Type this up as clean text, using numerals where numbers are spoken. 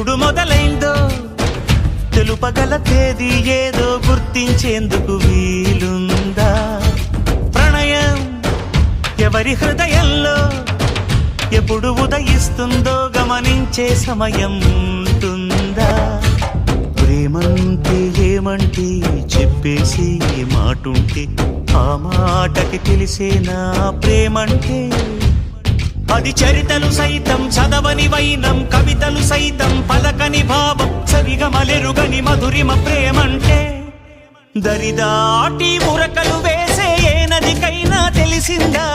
ఎప్పుడు మొదలైందో తెలుపగల తేదీ ఏదో గుర్తించేందుకు వీలుందా? ప్రణయం ఎవరి హృదయంలో ఎప్పుడు ఉదయిస్తుందో గమనించే సమయం ఉంటుందా? ప్రేమంటే ఏమంటే చెప్పేసి మాటుంటే ఆ మాటకి తెలిసేనా ప్రేమంటే? అది చరితలు సైతం చదవని వైనం, కవితలు సైతం పలకని భావం, సరిగమలెరుగని మధురిమ ప్రేమంటే. దరిదాటి మురకలు వేసే ఏ నదికైనా తెలిసిందా